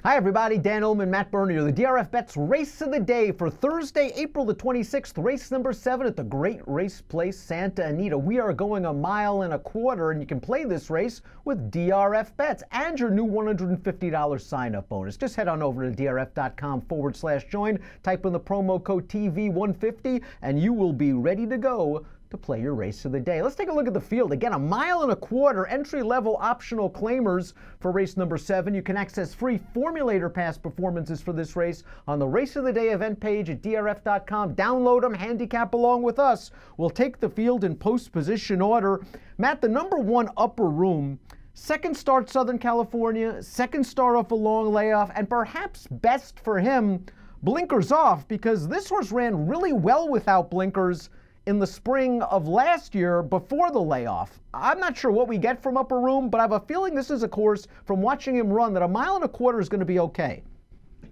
Hi everybody, Dan Illman, Matt Bernier, the DRF Bets Race of the Day for Thursday, April the 26th, race number 7 at the great race place Santa Anita. We are going 1.25 miles, and you can play this race with DRF Bets and your new $150 sign-up bonus. Just head on over to drf.com/join, type in the promo code TV150, and you will be ready to go to play your race of the day. Let's take a look at the field. Again, 1.25 miles, entry-level optional claimers for race number 7. You can access free formulator pass performances for this race on the Race of the Day event page at drf.com. Download them, handicap along with us. We'll take the field in post-position order. Matt, the number 1 upper room, second start Southern California, second start off a long layoff, and perhaps best for him, blinkers off, because this horse ran really well without blinkers in the spring of last year before the layoff. I'm not sure what we get from Upper Room, but I have a feeling this is a course from watching him run that 1.25 miles is going to be okay.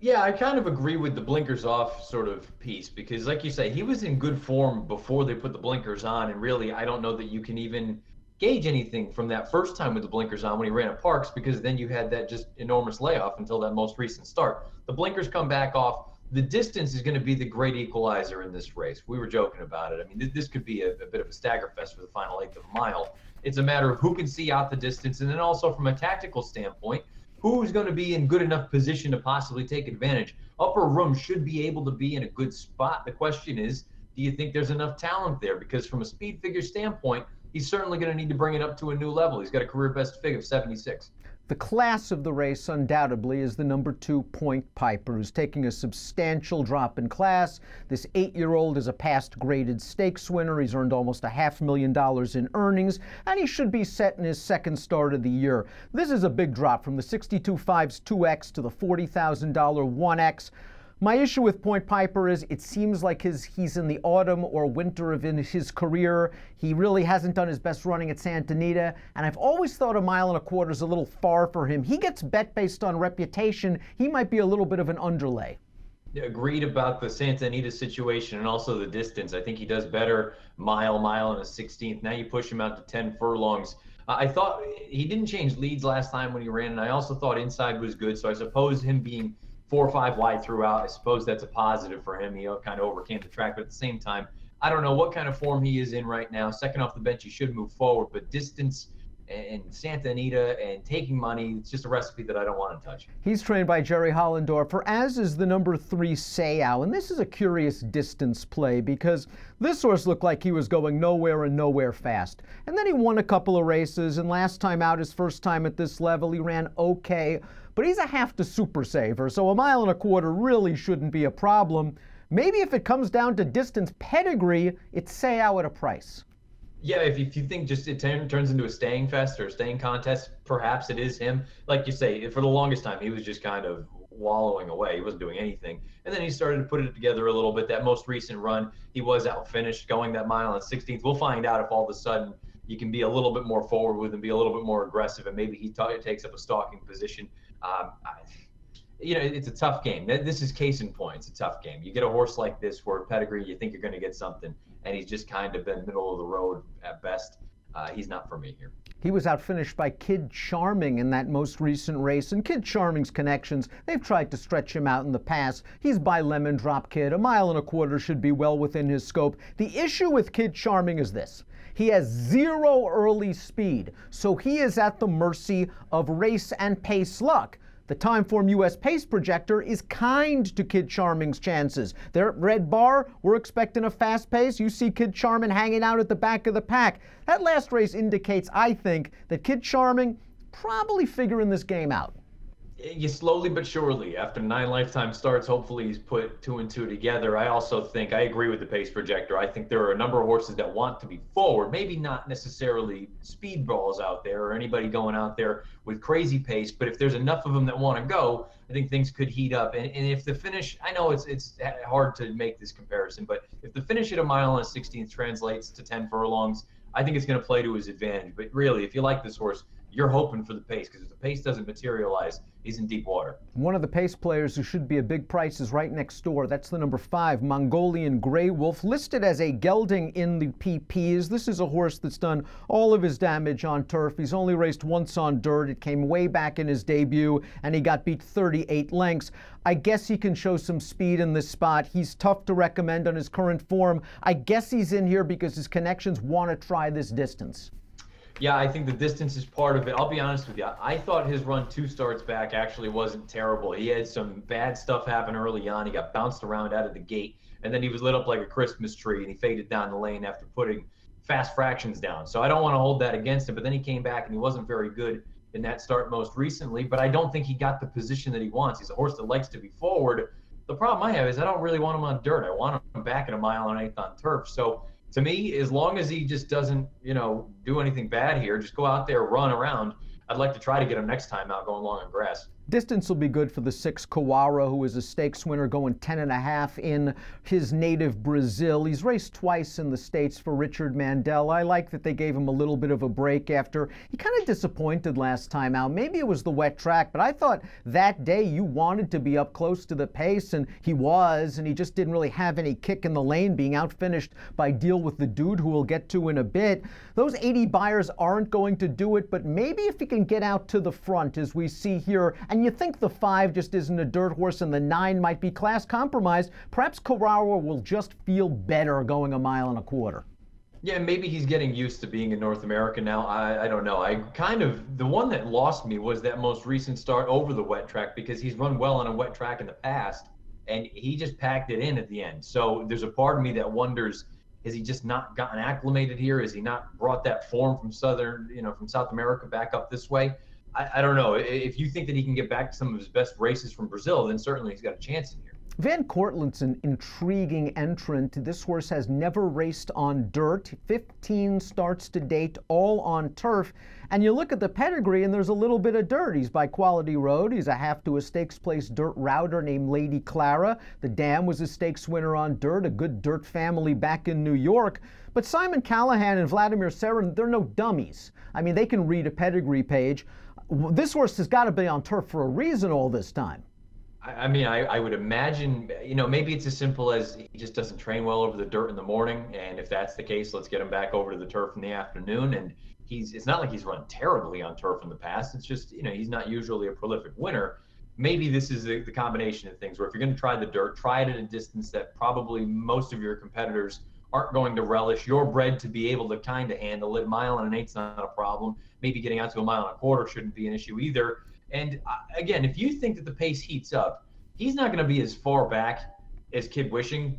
Yeah, I kind of agree with the blinkers off sort of piece because, like you say, he was in good form before they put the blinkers on, and really, I don't know that you can even gauge anything from that first time with the blinkers on when he ran at Parks, because then you had that just enormous layoff until that most recent start. The blinkers come back off. The distance is going to be the great equalizer in this race. We were joking about it. I mean, this could be a bit of a stagger fest for the final 1/8 of a mile. It's a matter of who can see out the distance, and then also from a tactical standpoint, who's going to be in good enough position to possibly take advantage. Upper Room should be able to be in a good spot. The question is, do you think there's enough talent there? Because from a speed figure standpoint, he's certainly going to need to bring it up to a new level. He's got a career best fig of 76. The class of the race, undoubtedly, is the number 2 Point Piper, who's taking a substantial drop in class. This 8-year-old is a past graded stakes winner. He's earned almost $500,000 in earnings, and he should be set in his second start of the year. This is a big drop from the 62.5's 2X to the $40,000 1X. My issue with Point Piper is it seems like he's in the autumn or winter of his career. He really hasn't done his best running at Santa Anita, and I've always thought 1.25 miles is a little far for him. He gets bet based on reputation. He might be a little bit of an underlay. Agreed about the Santa Anita situation and also the distance. I think he does better mile and a 16th. Now you push him out to 10 furlongs. I thought he didn't change leads last time when he ran, and I also thought inside was good, so I suppose him being 4 or 5 wide throughout, I suppose that's a positive for him. He kind of overcame the track, but at the same time, I don't know what kind of form he is in right now. Second off the bench, he should move forward, but distance and Santa Anita and taking money, it's just a recipe that I don't want to touch. He's trained by Jerry Hollendorfer, as is the number 3 Seau, and this is a curious distance play because this horse looked like he was going nowhere and nowhere fast. And then he won a couple of races, and last time out, his first time at this level, he ran okay, but he's a half to super saver, so 1.25 miles really shouldn't be a problem. Maybe if it comes down to distance pedigree, it's Seau at a price. Yeah, if you think just it turns into a staying fest or a staying contest, perhaps it is him. Like you say, for the longest time, he was just kind of wallowing away. He wasn't doing anything. And then he started to put it together a little bit. That most recent run, he was out finished going that mile and 16th. We'll find out if all of a sudden you can be a little bit more forward with him, be a little bit more aggressive, and maybe he takes up a stalking position. It's a tough game. This is case in point. It's a tough game. You get a horse like this where pedigree, you think you're going to get something, and he's just kind of been middle of the road at best. He's not for me here. He was outfinished by Kid Charming in that most recent race, and Kid Charming's connections, they've tried to stretch him out in the past. He's by Lemon Drop Kid. 1.25 miles should be well within his scope. The issue with Kid Charming is this. He has 0 early speed, so he is at the mercy of race and pace luck. The Timeform US Pace Projector is kind to Kid Charming's chances. There at Red Bar, we're expecting a fast pace. You see Kid Charming hanging out at the back of the pack. That last race indicates, I think, that Kid Charming probably figuring this game out. You slowly but surely, after 9 lifetime starts, hopefully he's put 2 and 2 together. I also think, I agree with the pace projector. I think there are a number of horses that want to be forward, maybe not necessarily speedballs out there or anybody going out there with crazy pace, but if there's enough of them that want to go, I think things could heat up. And if the finish, I know it's hard to make this comparison, but if the finish at 1 mile and a 16th translates to 10 furlongs, I think it's going to play to his advantage. But really, if you like this horse, you're hoping for the pace, because if the pace doesn't materialize, he's in deep water. One of the pace players who should be a big price is right next door. That's the number 5, Mongolian Grey Wolf, listed as a gelding in the PPs. This is a horse that's done all of his damage on turf. He's only raced once on dirt. It came way back in his debut, and he got beat 38 lengths. I guess he can show some speed in this spot. He's tough to recommend on his current form. I guess he's in here because his connections want to try this distance. Yeah, I think the distance is part of it. I'll be honest with you. I thought his run 2 starts back actually wasn't terrible. He had some bad stuff happen early on. He got bounced around out of the gate, and then he was lit up like a Christmas tree, and he faded down the lane after putting fast fractions down. So I don't want to hold that against him, but then he came back, and he wasn't very good in that start most recently, but I don't think he got the position that he wants. He's a horse that likes to be forward. The problem I have is I don't really want him on dirt. I want him back at 1.8 miles on turf. So to me, as long as he just doesn't, do anything bad here, just go out there, run around. I'd like to try to get him next time out going long on grass. Distance will be good for the 6 Kawara, who is a stakes winner, going 10.5 in his native Brazil. He's raced twice in the States for Richard Mandel. I like that they gave him a little bit of a break after he kind of disappointed last time out. Maybe it was the wet track, but I thought that day you wanted to be up close to the pace, and he was, and he just didn't really have any kick in the lane, being outfinished by Deal with the Dude, who we'll get to in a bit. Those 80 buyers aren't going to do it, but maybe if he can get out to the front, as we see here, and you think the 5 just isn't a dirt horse and the 9 might be class compromised, perhaps Kawara will just feel better going 1.25 miles. Yeah, maybe he's getting used to being in North America now. I don't know. The one that lost me was that most recent start over the wet track, because he's run well on a wet track in the past, and he just packed it in at the end. So there's a part of me that wonders, has he just not gotten acclimated here? Has he not brought that form from from South America back up this way? I don't know. If you think that he can get back to some of his best races from Brazil, then certainly he's got a chance in here. Van Cortlandt's an intriguing entrant. This horse has never raced on dirt. 15 starts to date, all on turf. And you look at the pedigree, and there's a little bit of dirt. He's by Quality Road. He's a half to a stakes place dirt router named Lady Clara. The Dam was a stakes winner on dirt, a good dirt family back in New York. But Simon Callahan and Vladimir Serin, they're no dummies. I mean, they can read a pedigree page. This horse has got to be on turf for a reason all this time. I would imagine, maybe it's as simple as he just doesn't train well over the dirt in the morning. And if that's the case, let's get him back over to the turf in the afternoon. And it's not like he's run terribly on turf in the past. It's just, he's not usually a prolific winner. Maybe this is the combination of things where if you're going to try the dirt, try it at a distance that probably most of your competitors aren't going to relish. You're bred to be able to kind of handle it. 1.8 miles not a problem. Maybe getting out to 1.25 miles shouldn't be an issue either. And again, if you think that the pace heats up, he's not going to be as far back as Kid Wishing,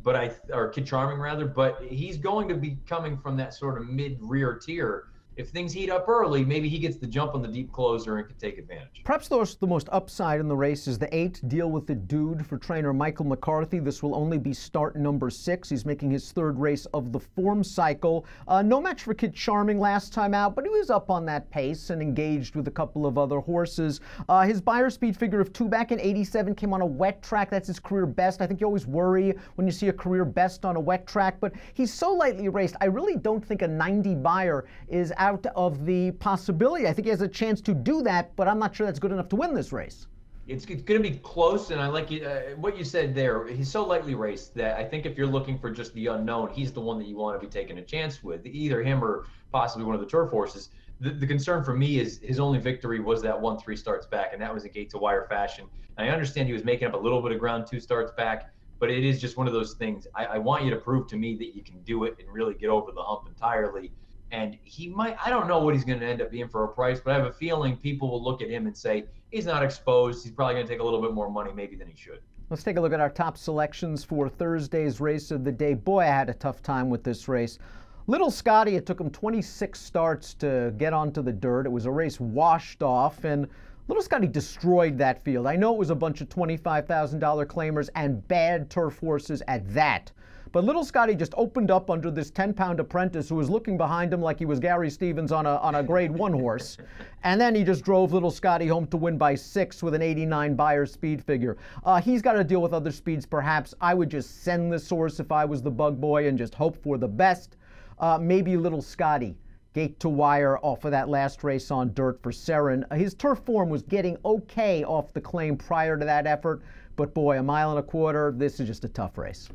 or Kid Charming rather, but he's going to be coming from that sort of mid-rear tier. If things heat up early, maybe he gets the jump on the deep closer and can take advantage. Perhaps the most upside in the race is the 8, Deal with the Dude, for trainer Michael McCarthy. This will only be start number 6. He's making his 3rd race of the form cycle. No match for Kid Charming last time out, but he was up on that pace and engaged with a couple of other horses. His Beyer speed figure of 2 back in 87 came on a wet track. That's his career best. I think you always worry when you see a career best on a wet track, but he's so lightly raced. I really don't think a 90 Beyer is out of the possibility. I think he has a chance to do that, but I'm not sure that's good enough to win this race. It's going to be close, and I like what you said there. He's so lightly raced that I think if you're looking for just the unknown, he's the one that you want to be taking a chance with, either him or possibly one of the turf horses. The concern for me is his only victory was that 1-3 starts back, and that was a gate-to-wire fashion. And I understand he was making up a little bit of ground 2 starts back, but it is just one of those things. I want you to prove to me that you can do it and really get over the hump entirely. And he might, I don't know what he's going to end up being for a price, but I have a feeling people will look at him and say, he's not exposed. He's probably going to take a little bit more money maybe than he should. Let's take a look at our top selections for Thursday's race of the day. Boy, I had a tough time with this race. Little Scotty, it took him 26 starts to get onto the dirt. It was a race washed off, and Little Scotty destroyed that field. I know it was a bunch of $25,000 claimers and bad turf horses at that. But Little Scotty just opened up under this 10-pound apprentice who was looking behind him like he was Gary Stevens on a grade 1 horse. And then he just drove Little Scotty home to win by 6 with an 89 Beyer speed figure. He's got to deal with other speeds perhaps. I would just send this horse if I was the bug boy and just hope for the best. Maybe Little Scotty Gate to wire off of that last race on dirt for Seren. His turf form was getting okay off the claim prior to that effort, but boy, 1.25 miles, this is just a tough race.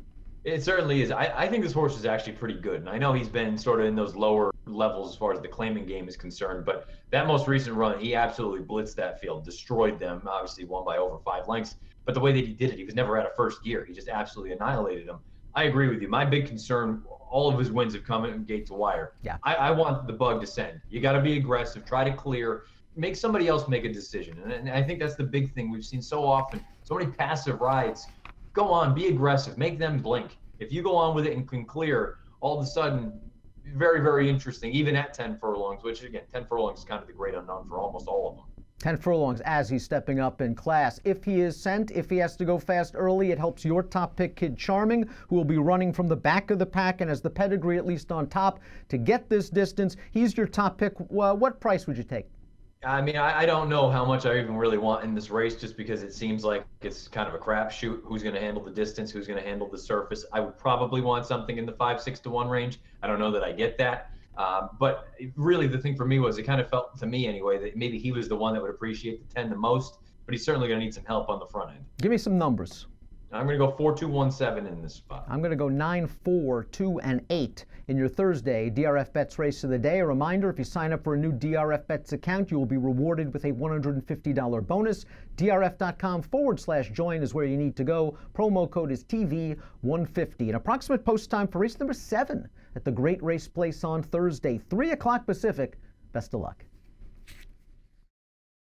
It certainly is. I think this horse is actually pretty good. And I know he's been sort of in those lower levels as far as the claiming game is concerned, but that most recent run, he absolutely blitzed that field, destroyed them, obviously won by over 5 lengths. But the way that he did it, he was never at a first gear. He just absolutely annihilated them. I agree with you. My big concern, all of his wins have come in gate to wire. Yeah. I want the bug to send. You got to be aggressive, try to clear, make somebody else make a decision. And I think that's the big thing we've seen so often, so many passive rides. Go on, be aggressive, make them blink. If you go on with it and can clear, all of a sudden, very, very interesting, even at 10 furlongs, which again, 10 furlongs is kind of the great unknown for almost all of them. 10 furlongs as he's stepping up in class. If he is sent, if he has to go fast early, it helps your top pick, Kid Charming, who will be running from the back of the pack and has the pedigree at least on top to get this distance. He's your top pick. What price would you take? I mean, I don't know how much I even really want in this race, just because it seems like it's kind of a crapshoot. Who's going to handle the distance? Who's going to handle the surface? I would probably want something in the 5-6 to 1 range. I don't know that I get that. But really the thing for me was it kind of felt to me anyway that maybe he was the one that would appreciate the 10 the most, but he's certainly going to need some help on the front end. Give me some numbers. I'm going to go 4-2-1-7 in this spot. I'm going to go 9, 4, 2, and 8 in your Thursday DRF Bets Race of the Day. A reminder, if you sign up for a new DRF Bets account, you will be rewarded with a $150 bonus. DRF.com/join is where you need to go. Promo code is TV150. An approximate post time for race number 7 at the Great Race Place on Thursday, 3 o'clock Pacific. Best of luck.